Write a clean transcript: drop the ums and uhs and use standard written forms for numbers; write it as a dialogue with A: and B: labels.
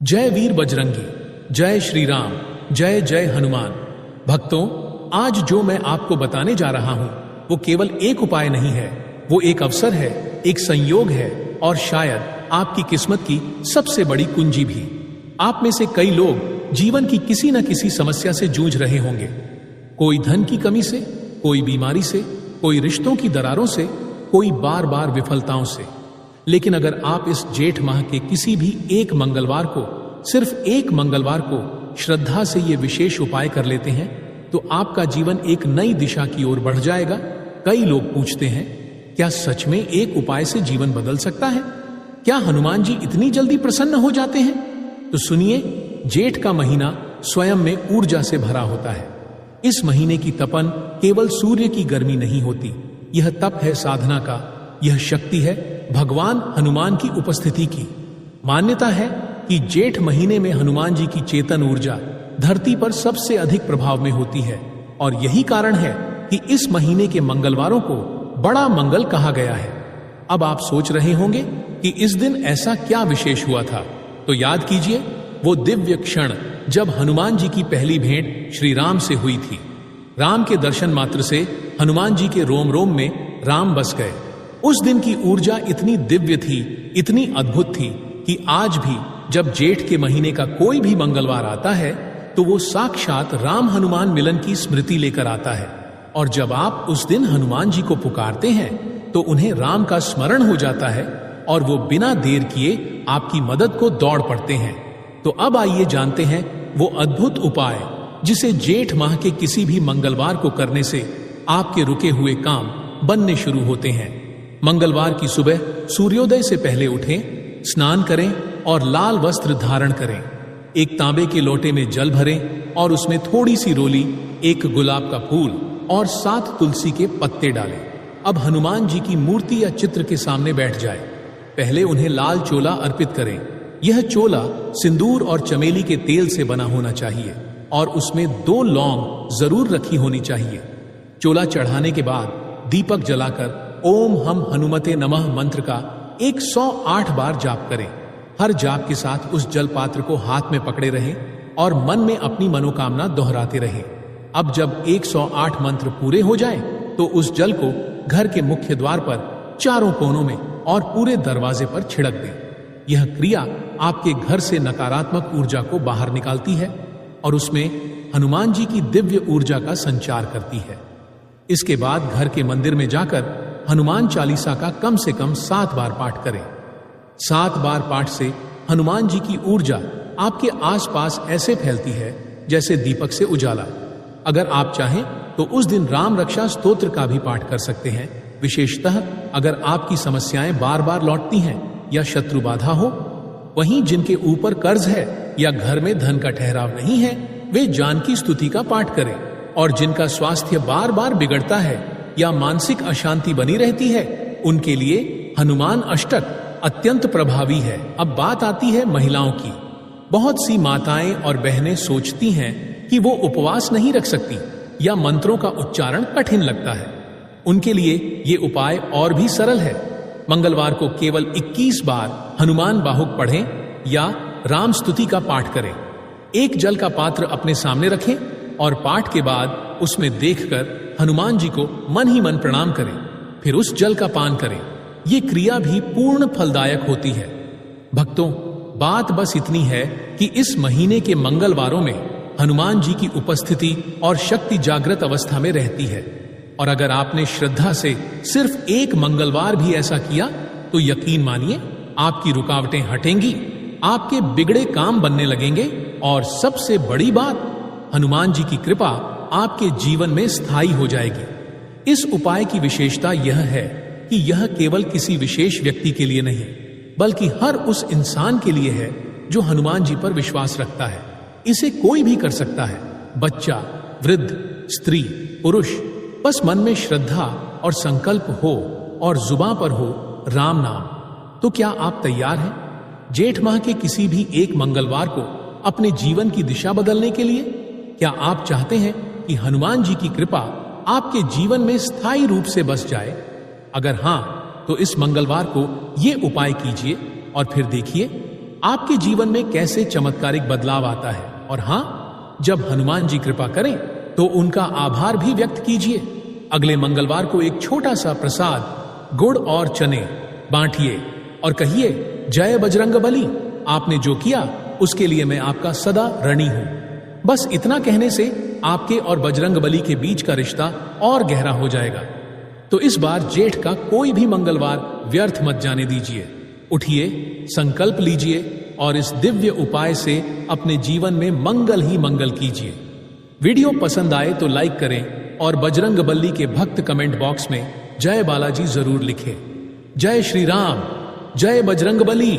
A: जय वीर बजरंगी, जय श्री राम, जय जय हनुमान। भक्तों, आज जो मैं आपको बताने जा रहा हूं वो केवल एक उपाय नहीं है, वो एक अवसर है, एक संयोग है और शायद आपकी किस्मत की सबसे बड़ी कुंजी भी। आप में से कई लोग जीवन की किसी न किसी समस्या से जूझ रहे होंगे। कोई धन की कमी से, कोई बीमारी से, कोई रिश्तों की दरारों से, कोई बार बार विफलताओं से। लेकिन अगर आप इस जेठ माह के किसी भी एक मंगलवार को, सिर्फ एक मंगलवार को श्रद्धा से ये विशेष उपाय कर लेते हैं तो आपका जीवन एक नई दिशा की ओर बढ़ जाएगा। कई लोग पूछते हैं, क्या सच में एक उपाय से जीवन बदल सकता है? क्या हनुमान जी इतनी जल्दी प्रसन्न हो जाते हैं? तो सुनिए, जेठ का महीना स्वयं में ऊर्जा से भरा होता है। इस महीने की तपन केवल सूर्य की गर्मी नहीं होती, यह तप है साधना का, यह शक्ति है भगवान हनुमान की उपस्थिति की। मान्यता है कि जेठ महीने में हनुमान जी की चेतन ऊर्जा धरती पर सबसे अधिक प्रभाव में होती है और यही कारण है कि इस महीने के मंगलवारों को बड़ा मंगल कहा गया है। अब आप सोच रहे होंगे कि इस दिन ऐसा क्या विशेष हुआ था, तो याद कीजिए वो दिव्य क्षण जब हनुमान जी की पहली भेंट श्री राम से हुई थी। राम के दर्शन मात्र से हनुमान जी के रोम रोम में राम बस गए। उस दिन की ऊर्जा इतनी दिव्य थी, इतनी अद्भुत थी कि आज भी जब जेठ के महीने का कोई भी मंगलवार आता है तो वो साक्षात राम हनुमान मिलन की स्मृति लेकर आता है। और जब आप उस दिन हनुमान जी को पुकारते हैं तो उन्हें राम का स्मरण हो जाता है और वो बिना देर किए आपकी मदद को दौड़ पड़ते हैं। तो अब आइए जानते हैं वो अद्भुत उपाय जिसे जेठ माह के किसी भी मंगलवार को करने से आपके रुके हुए काम बनने शुरू होते हैं। मंगलवार की सुबह सूर्योदय से पहले उठें, स्नान करें और लाल वस्त्र धारण करें। एक तांबे के लोटे में जल भरें और उसमें थोड़ी सी रोली, एक गुलाब का फूल और 7 तुलसी के पत्ते डालें। अब हनुमान जी की मूर्ति या चित्र के सामने बैठ जाए। पहले उन्हें लाल चोला अर्पित करें। यह चोला सिंदूर और चमेली के तेल से बना होना चाहिए और उसमें 2 लौंग जरूर रखी होनी चाहिए। चोला चढ़ाने के बाद दीपक जलाकर ओम हम हनुमते नमः मंत्र का 108 बार जाप करें। हर जाप के साथ उस जल पात्र को हाथ में पकड़े रहें और मन में अपनी मनोकामना दोहराते रहें। अब जब 108 मंत्र पूरे हो जाएं, तो उस जल को घर के मुख्य द्वार पर चारों कोनों में और पूरे दरवाजे पर छिड़क दें। यह क्रिया आपके घर से नकारात्मक ऊर्जा को बाहर निकालती है और उसमें हनुमान जी की दिव्य ऊर्जा का संचार करती है। इसके बाद घर के मंदिर में जाकर हनुमान चालीसा का कम से कम 7 बार पाठ करें। 7 बार पाठ से हनुमान जी की ऊर्जा आपके आसपास ऐसे फैलती है जैसे दीपक से उजाला। अगर आप चाहें तो उस दिन राम रक्षा स्तोत्र का भी पाठ कर सकते हैं, विशेषतः अगर आपकी समस्याएं बार बार लौटती हैं या शत्रु बाधा हो। वहीं जिनके ऊपर कर्ज है या घर में धन का ठहराव नहीं है, वे जानकी स्तुति का पाठ करें। और जिनका स्वास्थ्य बार बार बिगड़ता है या मानसिक अशांति बनी रहती है, उनके लिए हनुमान अष्टक अत्यंत प्रभावी है। अब बात आती है महिलाओं की। बहुत सी माताएं और बहनें सोचती हैं कि वो उपवास नहीं रख सकती या मंत्रों का उच्चारण कठिन लगता है। उनके लिए ये उपाय और भी सरल है। मंगलवार को केवल 21 बार हनुमान बाहुक पढ़ें या राम स्तुति का पाठ करें। एक जल का पात्र अपने सामने रखें और पाठ के बाद उसमें देखकर हनुमान जी को मन ही मन प्रणाम करें, फिर उस जल का पान करें। ये क्रिया भी पूर्ण फलदायक होती है। भक्तों, बात बस इतनी है कि इस महीने के मंगलवारों में हनुमान जी की उपस्थिति और शक्ति जागृत अवस्था में रहती है। और अगर आपने श्रद्धा से सिर्फ एक मंगलवार भी ऐसा किया तो यकीन मानिए आपकी रुकावटें हटेंगी, आपके बिगड़े काम बनने लगेंगे और सबसे बड़ी बात, हनुमान जी की कृपा आपके जीवन में स्थायी हो जाएगी। इस उपाय की विशेषता यह है कि यह केवल किसी विशेष व्यक्ति के लिए नहीं, बल्कि हर उस इंसान के लिए है जो हनुमान जी पर विश्वास रखता है। इसे कोई भी कर सकता है, बच्चा, वृद्ध, स्त्री, पुरुष। बस मन में श्रद्धा और संकल्प हो और जुबां पर हो राम नाम। तो क्या आप तैयार हैं जेठ माह के किसी भी एक मंगलवार को अपने जीवन की दिशा बदलने के लिए? क्या आप चाहते हैं कि हनुमान जी की कृपा आपके जीवन में स्थायी रूप से बस जाए? अगर हां, तो इस मंगलवार को ये उपाय कीजिए और फिर देखिए आपके जीवन में कैसे चमत्कारिक बदलाव आता है। और हां, जब हनुमान जी कृपा करें तो उनका आभार भी व्यक्त कीजिए। अगले मंगलवार को एक छोटा सा प्रसाद गुड़ और चने बांटिए और कहिए, जय बजरंगबली। आपने जो किया उसके लिए मैं आपका सदा ऋणी हूं। बस इतना कहने से आपके और बजरंगबली के बीच का रिश्ता और गहरा हो जाएगा। तो इस बार जेठ का कोई भी मंगलवार व्यर्थ मत जाने दीजिए। उठिए, संकल्प लीजिए और इस दिव्य उपाय से अपने जीवन में मंगल ही मंगल कीजिए। वीडियो पसंद आए तो लाइक करें और बजरंगबली के भक्त कमेंट बॉक्स में जय बालाजी जरूर लिखें। जय श्री राम, जय बजरंगबली।